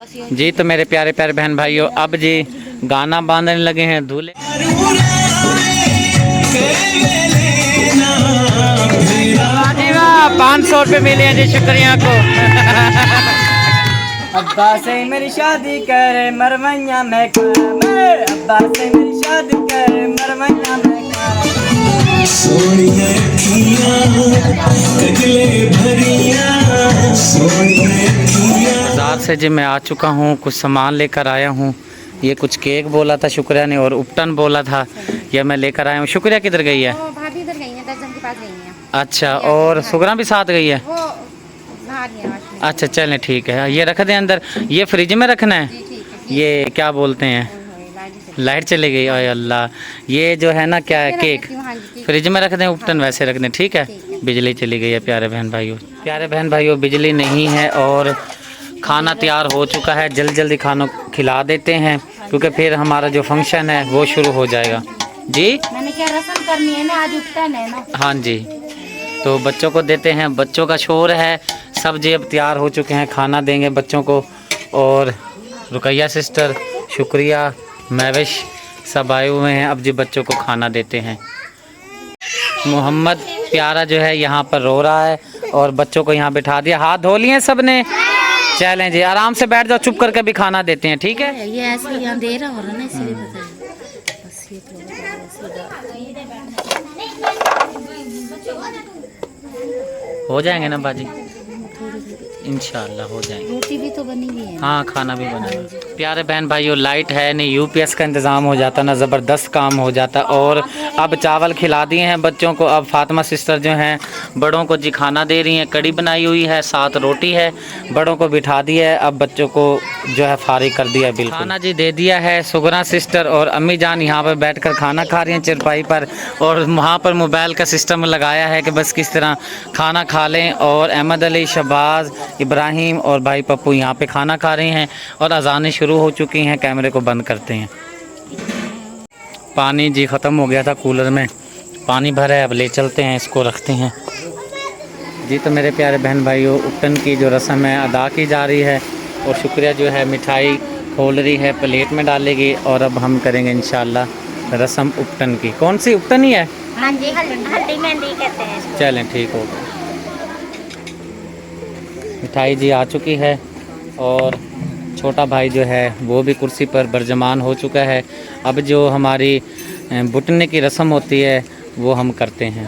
जी तो मेरे प्यारे प्यारे बहन भाइयों, अब जी गाना बांधने लगे हैं दूल्हे। 500 रुपये मिले हैं जी, शुक्रिया को। अब्बा से मेरी शादी करे मरवैया में अब्बा से मेरी शादी करे मरवैया में बाजार से जी मैं आ चुका हूँ, कुछ सामान लेकर आया हूँ। ये कुछ केक बोला था शुक्रिया ने और उपटन बोला था, ये मैं लेकर आया हूँ। शुक्रिया किधर गई है? भाभी इधर गई हैं, दर्जन के पास गई हैं। अच्छा, और सुगरा भी साथ गई है? वो बाहर ही है। अच्छा चलें ठीक है, ये रख दें अंदर। ये फ्रिज में रखना है? जी ठीक है। ये क्या बोलते हैं, लाइट चली गई। ओए अल्लाह, ये जो है ना क्या है केक फ्रिज में रख दें, उपटन वैसे रख दें, ठीक है। बिजली चली गई है प्यारे बहन भाइयों। प्यारे बहन भाइयों बिजली नहीं है और खाना तैयार हो चुका है। जल्दी जल्दी खाना खिला देते हैं क्योंकि फिर हमारा जो फंक्शन है वो शुरू हो जाएगा। जी मैंने क्या रस्म करनी है ना, आज उपटन है ना। हाँ जी, तो बच्चों को देते हैं। बच्चों का शोर है, सब जी अब तैयार हो चुके हैं, खाना देंगे बच्चों को। और रुकैया सिस्टर, शुक्रिया, महविश सब आए हुए हैं। अब जी बच्चों को खाना देते हैं। मोहम्मद प्यारा जो है यहाँ पर रो रहा है और बच्चों को यहाँ बिठा दिया। हाथ धो लिए सब ने? चलें जी, आराम से बैठ जाओ, चुप करके भी खाना देते हैं, ठीक है। ये ऐसे यहाँ दे रहा हो रहा ना, इसलिए पता है। हो जाएंगे ना बाजी, इंशाल्लाह हो जाएंगे। रोटी भी तो बनी हुई है। हाँ खाना भी बना है। प्यारे बहन भाइयों लाइट है नहीं, यूपीएस का इंतज़ाम हो जाता ना, ज़बरदस्त काम हो जाता। और अब चावल खिला दिए हैं बच्चों को। अब फातिमा सिस्टर जो हैं बड़ों को जी खाना दे रही हैं। कड़ी बनाई हुई है, साथ रोटी है, बड़ों को बिठा दिया है। अब बच्चों को जो है फारिग कर दिया है बिल्कुल। खाना जी दे दिया है। सुगरा सिस्टर और अम्मी जान यहाँ पर बैठ कर खाना खा रही हैं चरपाई पर, और वहाँ पर मोबाइल का सिस्टम लगाया है कि बस किस तरह खाना खा लें। और अहमद अली, शहबाज, इब्राहिम और भाई पप्पू यहाँ पे खाना खा रहे हैं और अजानें शुरू हो चुकी हैं। कैमरे को बंद करते हैं। पानी जी ख़त्म हो गया था कूलर में, पानी भरा है, अब ले चलते हैं, इसको रखते हैं। जी तो मेरे प्यारे बहन भाइयों उपटन की जो रस्म है अदा की जा रही है और शुक्रिया जो है मिठाई खोल रही है, प्लेट में डालेगी और अब हम करेंगे इंशाल्लाह रस्म उपटन की। कौन सी उपटन ही है? हाँ जी, हल्दी मेहंदी कहते हैं। चलें ठीक हो गया। मिठाई जी आ चुकी है और छोटा भाई जो है वो भी कुर्सी पर बरजमान हो चुका है। अब जो हमारी बुटने की रस्म होती है वो हम करते हैं।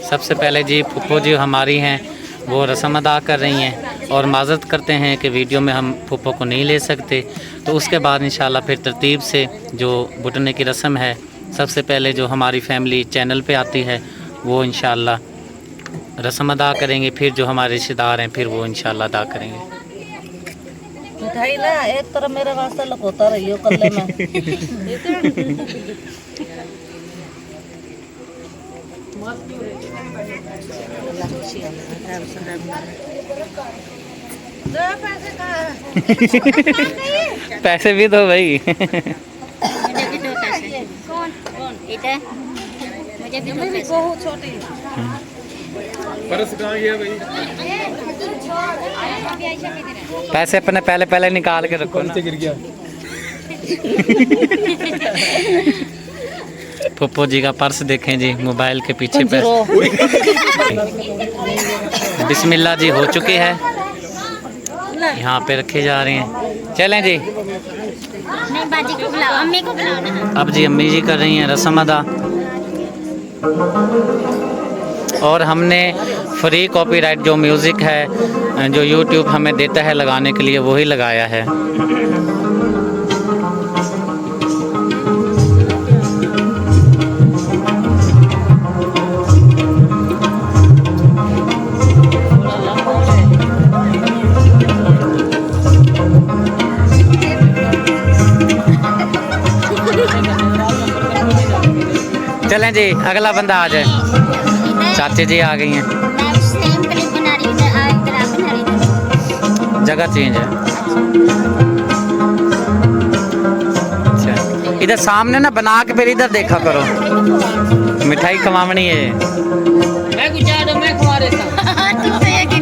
सबसे पहले जी फूफो जी हमारी हैं वो रस्म अदा कर रही हैं और माज़रत करते हैं कि वीडियो में हम फूफो को नहीं ले सकते। तो उसके बाद इंशाल्लाह फिर तरतीब से जो बुटने की रस्म है सबसे पहले जो हमारी फैमिली चैनल पे आती है वो इंशाल्लाह रस्म अदा करेंगे, फिर जो हमारे रिश्तेदार हैं फिर वो इंशाल्लाह अदा करेंगे। मिठाई ना एक तरफ मेरे वास्ते लकोता रही हो कल्ले में। पैसे भी दो भाई। मुझे बहुत छोटी पैसे अपने पहले निकाल के रखो ना। पप्पू जी का पर्स देखें जी, मोबाइल के पीछे पैसे। बिस्मिल्लाह जी हो चुकी है, यहाँ पे रखे जा रहे हैं। चलें जी, नहीं बाजी को बुलाओ, अम्मी को बुलाओ ना। अब जी अम्मी जी कर रही हैं रस्म अदा। और हमने फ्री कॉपीराइट जो म्यूज़िक है जो यूट्यूब हमें देता है लगाने के लिए वही लगाया है। चलें जी अगला बंदा आ जाए। चाचे जी आ गई हैं, जगह चेंज है। अच्छा इधर सामने ना बना के फिर इधर देखा करो, मिठाई खवावनी है। मैं कुछ मैं खवा देता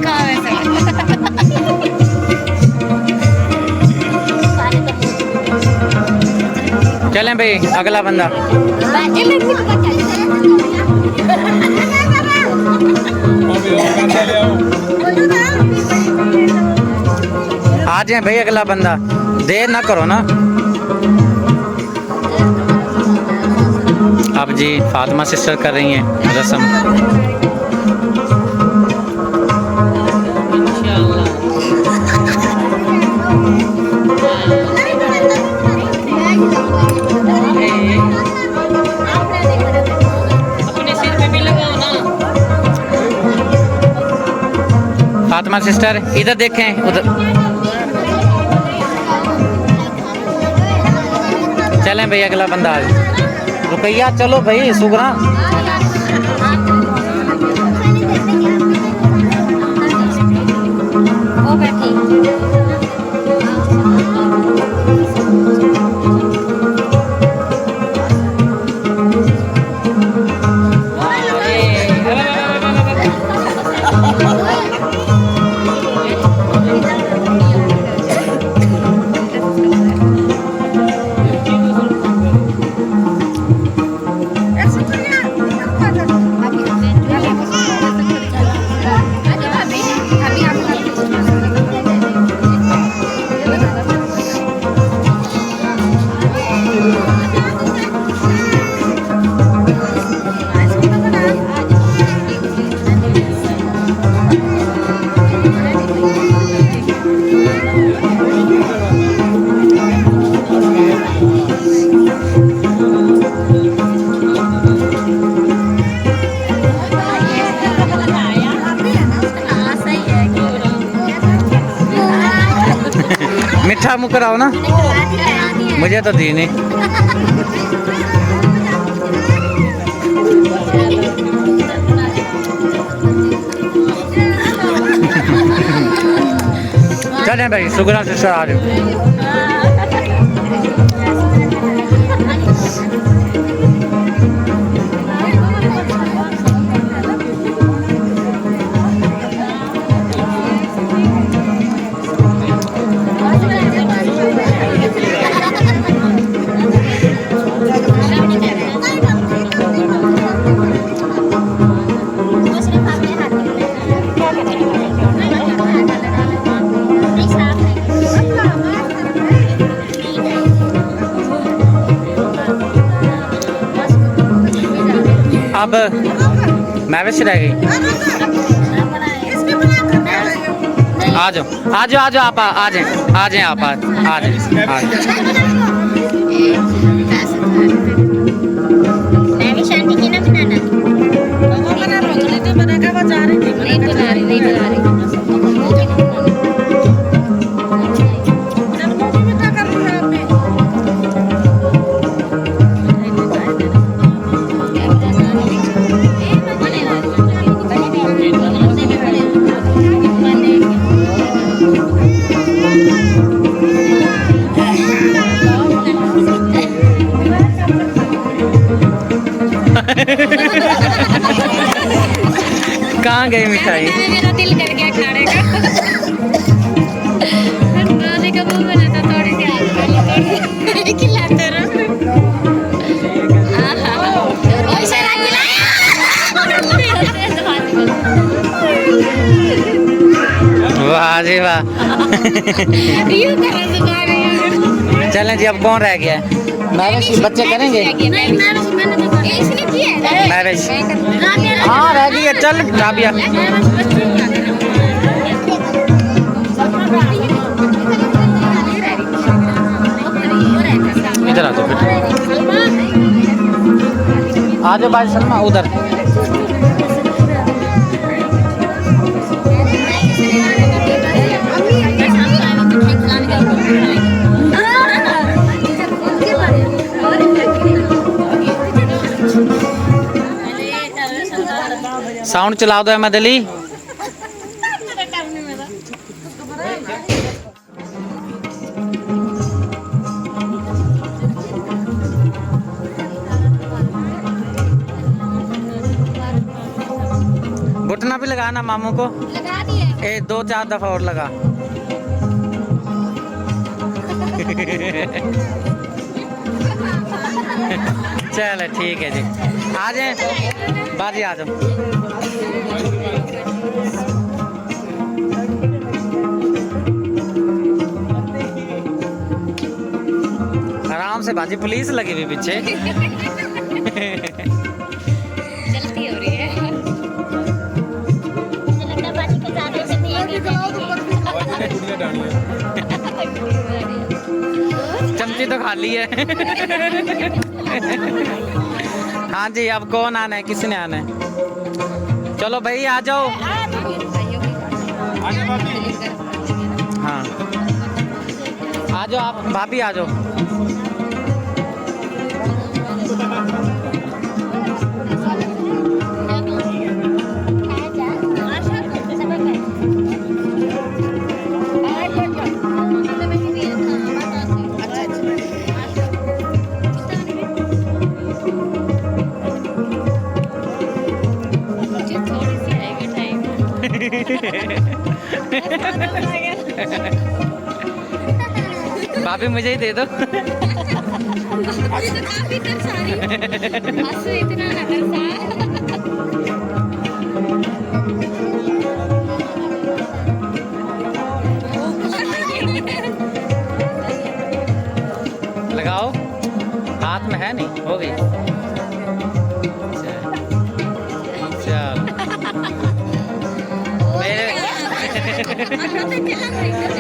चलें भाई अगला बंदा। आ जाए भाई अगला बंदा, देर ना करो ना। अब जी फातिमा सिस्टर कर रही हैं रस्म। फातिमा सिस्टर इधर देखें, उधर चलें भाई अगला बंदा आ जाए। रुकैया चलो भाई सुगरा। वो बैठी मीठा मुँह कराओ ना, मुझे तो दी नहीं। चलें भाई सुगरा सिस्टर आ जाओ। अब महविश रह गई। आ जाओ आ जाओ आ जाओ आप आ जाए आप आ जाए। मैं भी शांति की ना बनाना नहीं बना रही कहाँ गई मिठाई? मेरा दिल कर गया खाने का। रोने का मुंह बना था थोड़ी सी खिलाते रहो। ओए सारा खिलाया। वाह जी वाह। यूं कर रहा है। चलें जी अब कौन रह गया है? मैविश बच्चे करेंगे? नहीं मैंने तो इसने किया है। मैविश हाँ रह गई है। चल राबिया इधर आ जाओ बेटा। आ जाओ भाई सलमा उधर। साउंड चला दो अहमद अली। घुटना भी लगाना मामू को। लगा दिए 2-4 दफा और लगा। चलो ठीक है जी, आ जाए बाजी, आ जाओ। आराम से बाजी, पुलिस लगी हुई पीछे। जल्दी हो रही है। मुझे लगता है बाजी के साथ में चमची तो खाली है। हाँ जी, अब कौन आना है, किसने आना है? चलो भाई आ जाओ। हाँ आ जाओ आप, भाभी आ जाओ। भाभी मुझे ही दे दो। मुझे तो काफी तरस आ रही है। बस इतना ना लगाओ, हाथ में है नहीं, हो गई। चल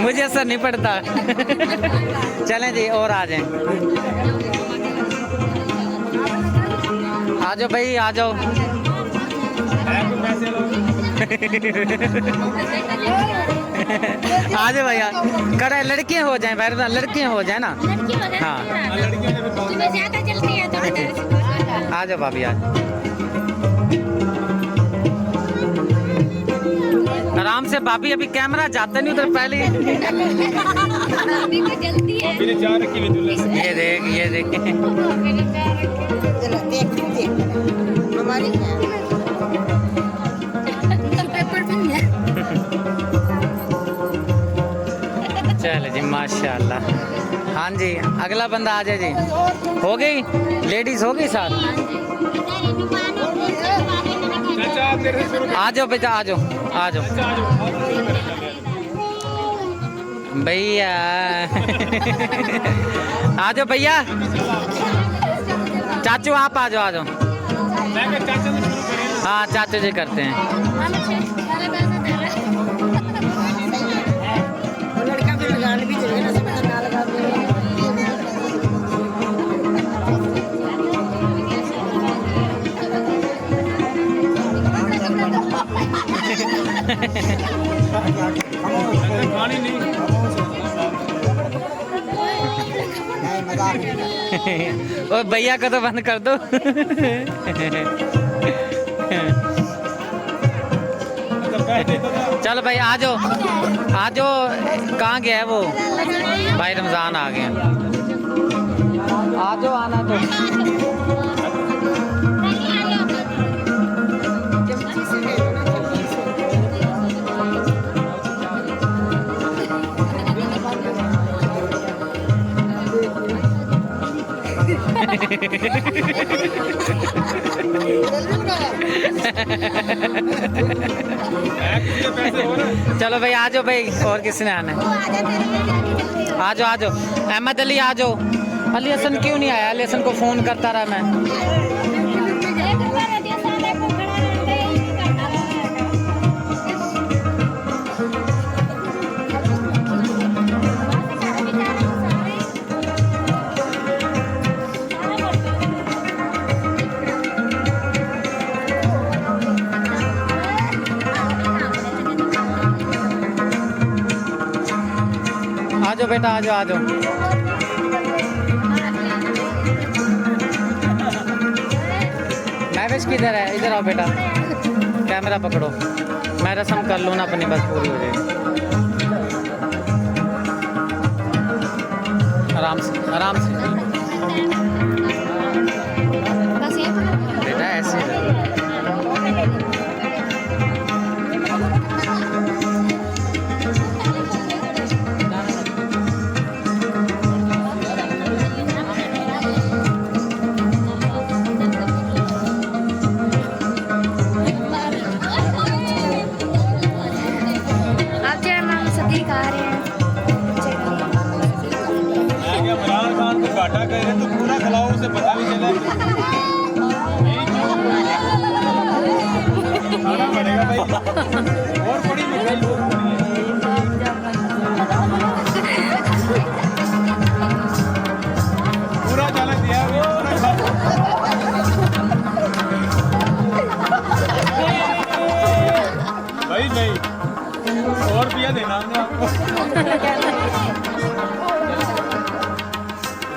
मुझे असर नहीं पड़ता। चलें जी, और आ जाएं। आ जाओ भाई, आ जाओ। आ जाओ भैया, करे लड़कियां हो जाएं, बैठ लड़कियां हो जाए ना। हाँ ज्यादा जल्दी है तो आ जाओ भाभी, आ जाओ। आराम से भाभी, अभी कैमरा जाता नहीं उधर पहले। अभी को जल्दी है। ये देख, ये देख। हमारी चलो जी, माशाल्लाह। हाँ जी, अगला बंदा आ जाए जी। हो गई, लेडीज हो गई साथ। आ जाओ बेटा, आ जाओ, आ जाओ भैया। आ जाओ भैया, चाचू आप आ जाओ, आ जाओ। हाँ चाचू जी करते हैं। लड़का भी लगाने भी चाहिए ना, सब ना लगा ओ भैया को तो बंद कर दो। चलो भाई आ जाओ, आ जाओ। कहाँ गया है वो भाई? रमजान आ गया। आ जाओ, आना तो। चलो भाई आ जाओ भाई, और किसने आना है? आ जाओ, आ जाओ। अहमद अली आ जाओ। अली हसन क्यों नहीं आया? अली हसन को फोन करता रहा मैं। आ जाओ बेटा, आ जाओ, आ जाओ। महवेश किधर है? इधर आओ बेटा, कैमरा पकड़ो। मैं रस्म कर लूँ ना अपनी, बस पूरी हो जाएगी। आराम से, आराम से बेटा, ऐसे दिखा रहे हैं मैं क्या इमरान खान को घाटा कह रहे तो पूरा खिलाओ उसे पता भी चला खाना पड़ेगा भाई और बड़ी मिठाई और बड़ी है। पूरा चालक दिया है, पूरा खा- भाई नहीं और पिया देना हमने आपको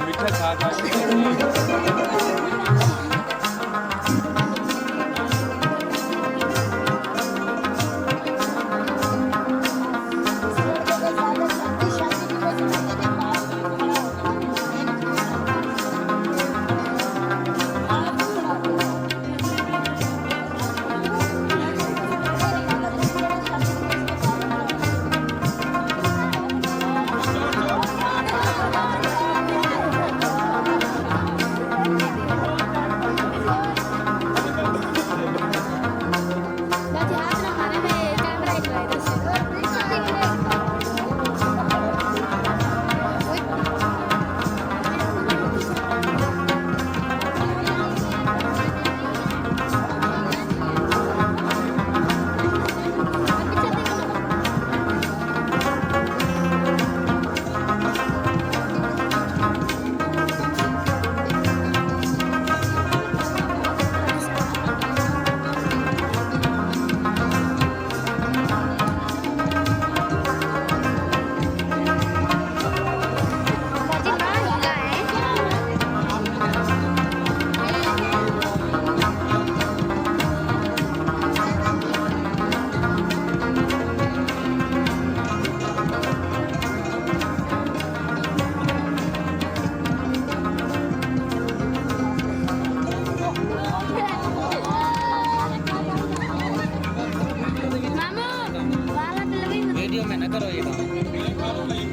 मीठा खा खा के बाकी हाथ ना मारे में कैमरा एक रहा है बाजी कहाँ हिला है मामू वाला तो लगी वीडियो में न करो ये काम।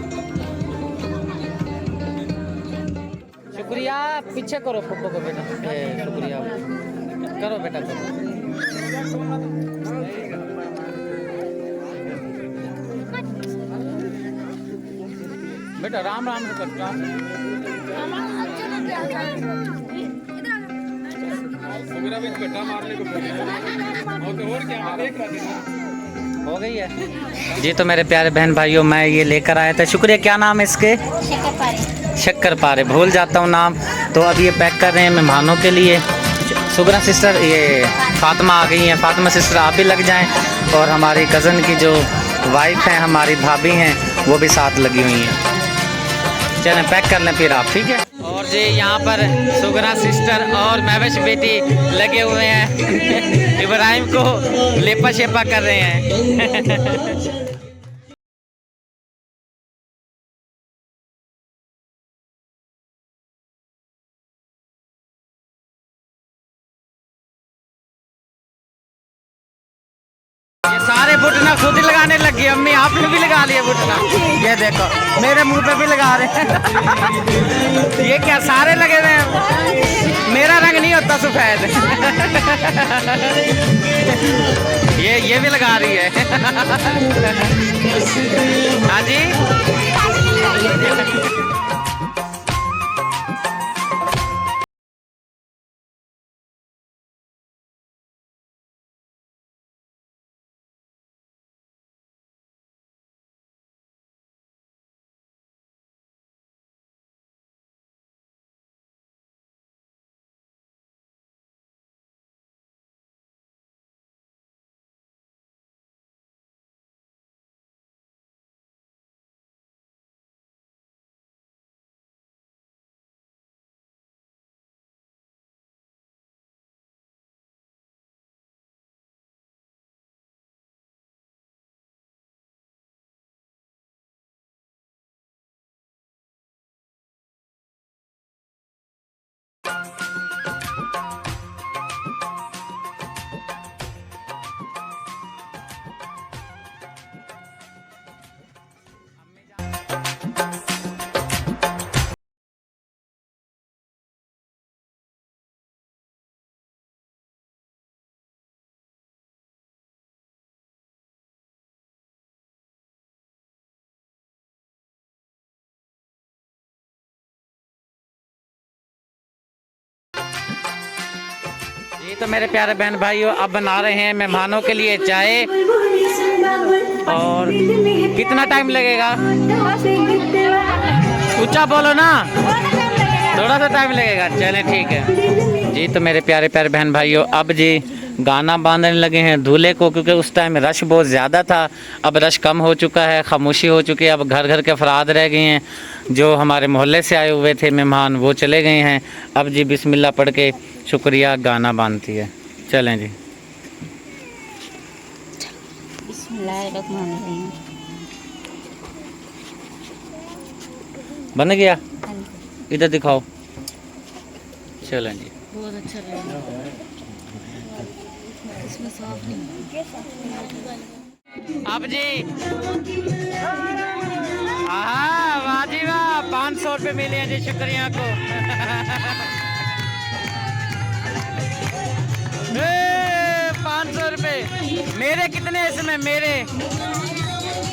शुक्रिया पीछे करो फोटो को बेटा शुक्रिया करो बेटा करो बेटा राम राम से कर राम मेरा भी गड्ढा मारने को बोले और क्या मैं देख रहा था हो गई है जी। तो मेरे प्यारे बहन भाइयों मैं ये लेकर आया था शुक्रिया क्या नाम है इसके शक्कर पारे भूल जाता हूँ नाम। तो अब ये पैक कर रहे हैं मेहमानों के लिए। सुगरा सिस्टर ये फातिमा आ गई हैं। फातिमा सिस्टर आप भी लग जाएं और हमारी कज़न की जो वाइफ हैं हमारी भाभी हैं वो भी साथ लगी हुई हैं। चलें पैक कर लें फिर आप ठीक है। और जी यहाँ पर सुगरा सिस्टर और महवेश बेटी लगे हुए हैं इब्राहिम को लेपा शेपा कर रहे हैं ये सारे बुटना खुद ही लगाने लग गए। अम्मी आपने भी लगा लिया बुटना। ये देखो मेरे मुंह पे भी लगा रहे हैं ये क्या सारे लगे हुए हैं। मेरा रंग नहीं होता सफेद ये भी लगा रही है हाँ जी तो मेरे प्यारे बहन भाइयों अब बना रहे हैं मेहमानों के लिए चाय। और कितना टाइम लगेगा? ऊंचा बोलो ना, थोड़ा सा टाइम लगेगा। चलें ठीक है जी। तो मेरे प्यारे प्यारे बहन भाइयों अब जी गाना बांधने लगे हैं दूल्हे को, क्योंकि उस टाइम रश बहुत ज़्यादा था। अब रश कम हो चुका है, खामोशी हो चुकी है। अब घर घर के अफराद रह गए हैं। जो हमारे मोहल्ले से आए हुए थे मेहमान वो चले गए हैं। अब जी बिस्मिल्लाह पढ़ के शुक्रिया गाना बांधती है। चलें जी। बिस्मिल्लाहिर्रहमानिर्रहीम। बन गया, इधर दिखाओ। चलें जी। बहुत अच्छा लगा। इसमें साफ नहीं अब जी वाह जी वाह, 500 रुपये मिले हैं जी, शुक्रिया को। 500 रुपये मेरे कितने इसमें? मेरे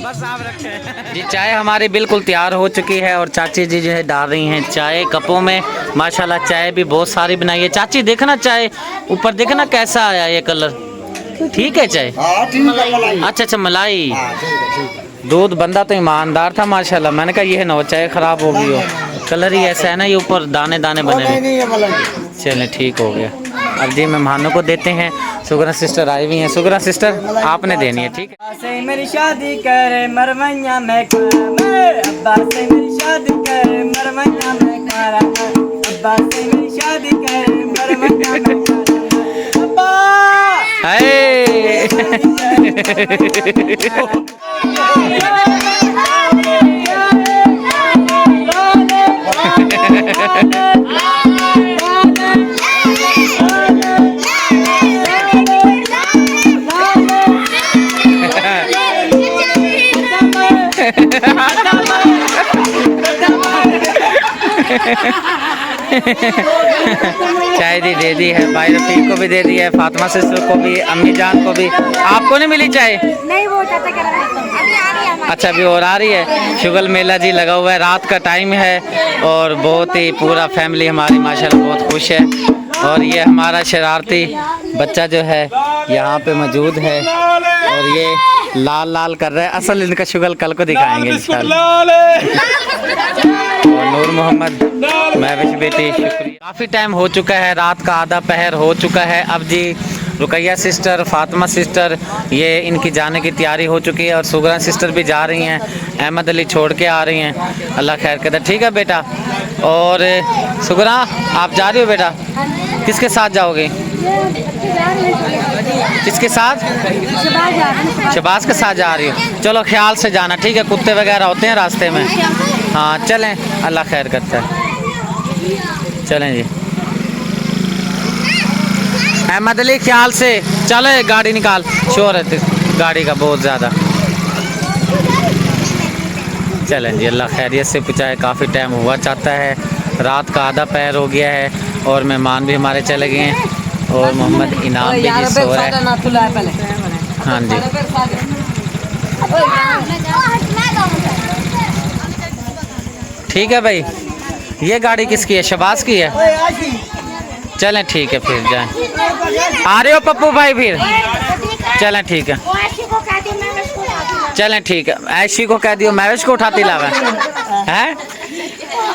बस आप रखें जी। चाय हमारी बिल्कुल तैयार हो चुकी है और चाची जी जो है डाल रही हैं चाय कपों में। माशाल्लाह चाय भी बहुत सारी बनाई है। चाची देखना चाय ऊपर, देखना कैसा आया ये कलर। ठीक है चाय? अच्छा अच्छा, मलाई दूध। बंदा तो ईमानदार था माशाल्लाह। मैंने कहा ये ना चाय खराब हो गई हो, कलर ही ऐसा है ना, ये ऊपर दाने दाने बने हुए। चलें ठीक हो गया। अब जी मेहमानों को देते हैं। सुगरा सिस्टर आई हुई हैं। सुगरा सिस्टर आपने देनी है, ठीक है? अब्बा से मेरी शादी करे मरवैया मैं अब्बा से मेरी शादी करे मरवैया मैं अब्बा से मेरी शादी करे मरवैया मैं अब्बा। चाय दे दी है, भाई रफीक को भी दे दी है, फातिमा सिस्टर को भी, अम्मी जान को भी। आपको नहीं मिली चाय? नहीं, वो अभी आ रही है। अच्छा अभी और आ रही है। शुगल मेला जी लगा हुआ है, रात का टाइम है और बहुत ही पूरा फैमिली हमारी माशाल्लाह बहुत खुश है। और ये हमारा शरारती बच्चा जो है यहाँ पे मौजूद है और ये लाल लाल कर रहा है। असल इनका शुगल कल को दिखाएंगे इंशाल्लाह। और नूर मोहम्मद महविश बेटी शुक्रिया। काफ़ी टाइम हो चुका है, रात का आधा पहर हो चुका है। अब जी रुकैया सिस्टर, फातिमा सिस्टर, ये इनकी जाने की तैयारी हो चुकी है और सुगरा सिस्टर भी जा रही हैं। अहमद अली छोड़ के आ रही हैं। अल्लाह खैर करे। ठीक है बेटा। और सुगरा आप जा रही हो बेटा? किसके साथ जाओगे? किसके साथ? शबाज के साथ जा रही हो? चलो ख्याल से जाना, ठीक है? कुत्ते वगैरह होते हैं रास्ते में। हाँ चलें, अल्लाह खैर करता है। चलें जी। अहमद अली ख्याल से चले, गाड़ी निकाल, शोर है गाड़ी का बहुत ज़्यादा। चलें जी, अल्लाह खैरियत से पहुँचाए। काफ़ी टाइम हुआ चाहता है, रात का आधा पैर हो गया है और मेहमान भी हमारे चले गए हैं और मोहम्मद इनाम भी जी सो रहा है। हाँ जी। ठीक है भाई। ये गाड़ी किसकी है? शबाज की है? चलें ठीक है फिर जाएं। आ रहे हो पप्पू भाई फिर? चलें ठीक है। चलें ठीक है। ऐशी को कह दियो महविश को उठाती लावा है।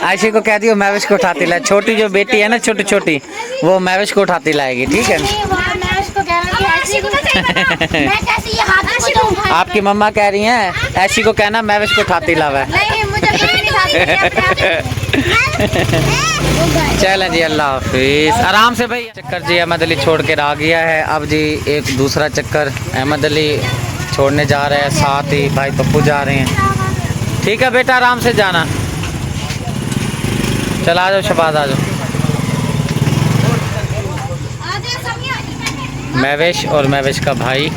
ऐशी को कह दियो महविश को उठाती लाए। छोटी जो बेटी है ना, छोटी छोटी, वो महविश को उठाती लाएगी, ठीक है? आपकी मम्मा कह रही हैं ऐशी को कहना महविश को उठाती लावा है। चलें जी, अल्लाह हाफिज। आराम से भाई। चक्कर जी अहमद अली छोड़ के आ गया है। अब जी एक दूसरा चक्कर अहमद अली छोड़ने जा रहे हैं, साथ ही भाई पप्पू जा रहे हैं। ठीक है बेटा, आराम से जाना। चल आ जाओ शबाज, आ जाओ। महविश और महविश का भाई,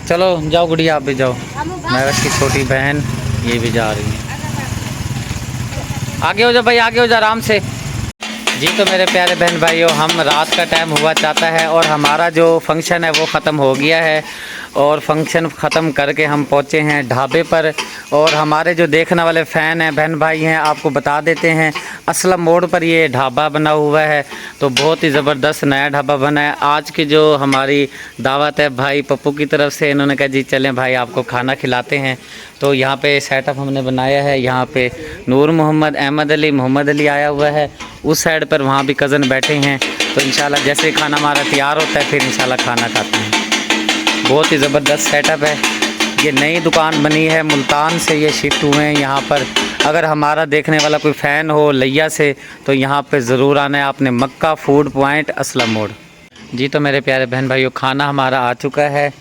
चलो जाओ गुड़िया, आप भी जाओ। महविश की छोटी बहन ये भी जा रही है। आगे हो जाओ भाई, आगे हो जाओ आराम से जी। तो मेरे प्यारे बहन भाइयों, हम रात का टाइम हुआ चाहता है और हमारा जो फंक्शन है वो ख़त्म हो गया है और फंक्शन ख़त्म करके हम पहुँचे हैं ढाबे पर। और हमारे जो देखने वाले फ़ैन हैं, बहन भाई हैं, आपको बता देते हैं असलम मोड़ पर ये ढाबा बना हुआ है। तो बहुत ही ज़बरदस्त नया ढाबा बना है। आज की जो हमारी दावत है भाई पप्पू की तरफ से, इन्होंने कहा जी चलें भाई आपको खाना खिलाते हैं। तो यहाँ पे सेटअप हमने बनाया है। यहाँ पे नूर मोहम्मद, अहमद अली, मोहम्मद अली आया हुआ है। उस साइड पर वहाँ भी कज़न बैठे हैं। तो इंशाल्लाह जैसे खाना हमारा तैयार होता है फिर इंशाल्लाह खाना खाते हैं। बहुत ही ज़बरदस्त सेटअप है। ये नई दुकान बनी है, मुल्तान से ये शिफ्ट हुए हैं यहाँ पर। अगर हमारा देखने वाला कोई फ़ैन हो लिया से तो यहाँ पे ज़रूर आना है आपने, मक्का फूड पॉइंट असलम मोड़। जी तो मेरे प्यारे बहन भाइयों, खाना हमारा आ चुका है,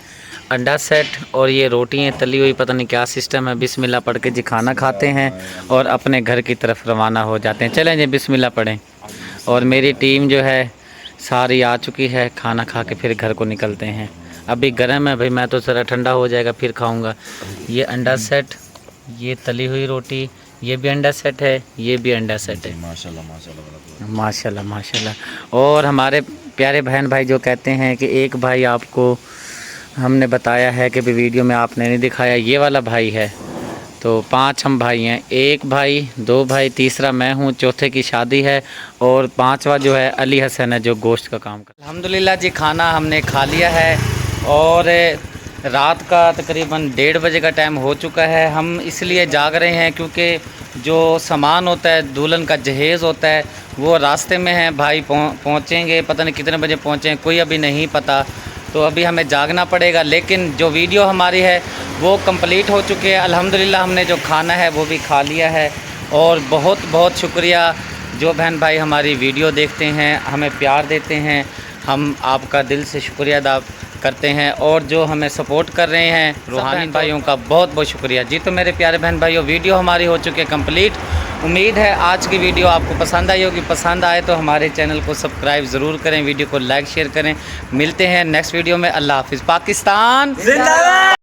अंडा सेट और ये रोटी है तली हुई, पता नहीं क्या सिस्टम है। बिस्मिल्लाह पढ़ के जी खाना खाते हैं और अपने घर की तरफ रवाना हो जाते हैं। चलें जी बिस्मिल्लाह पढ़ें। और मेरी टीम जो है सारी आ चुकी है, खाना खा के फिर घर को निकलते हैं। अभी गर्म है भाई, मैं तो ज़रा ठंडा हो जाएगा फिर खाऊंगा। ये अंडा सेट, ये तली हुई रोटी, ये भी अंडा सेट है, ये भी अंडा सेट है। माशाल्लाह माशाल्लाह माशाल्लाह माशाल्लाह। और हमारे प्यारे बहन भाई जो कहते हैं कि एक भाई आपको हमने बताया है कि भी वीडियो में आपने नहीं दिखाया, ये वाला भाई है। तो 5 हम भाई हैं, एक भाई, 2 भाई, तीसरा मैं हूँ, चौथे की शादी है और 5वां जो है अली हसन है जो गोश्त का काम कर। अल्हम्दुलिल्लाह जी खाना हमने खा लिया है और रात का तकरीबन 1:30 बजे का टाइम हो चुका है। हम इसलिए जाग रहे हैं क्योंकि जो सामान होता है, दुल्हन का जहेज़ होता है, वो रास्ते में है। भाई पहुँचेंगे, पता नहीं कितने बजे पहुँचें, कोई अभी नहीं पता। तो अभी हमें जागना पड़ेगा। लेकिन जो वीडियो हमारी है वो कंप्लीट हो चुकी है अल्हम्दुलिल्लाह। हमने जो खाना है वो भी खा लिया है। और बहुत बहुत शुक्रिया जो बहन भाई हमारी वीडियो देखते हैं, हमें प्यार देते हैं, हम आपका दिल से शुक्रिया अदा करते हैं। और जो हमें सपोर्ट कर रहे हैं रूहानी भाइयों का बहुत बहुत शुक्रिया। जी तो मेरे प्यारे बहन भाइयों, वीडियो हमारी हो चुकी है कंप्लीट। उम्मीद है आज की वीडियो आपको पसंद आई होगी। पसंद आए तो हमारे चैनल को सब्सक्राइब ज़रूर करें, वीडियो को लाइक शेयर करें। मिलते हैं नेक्स्ट वीडियो में। अल्लाह हाफिज़। पाकिस्तान जिंदाबाद।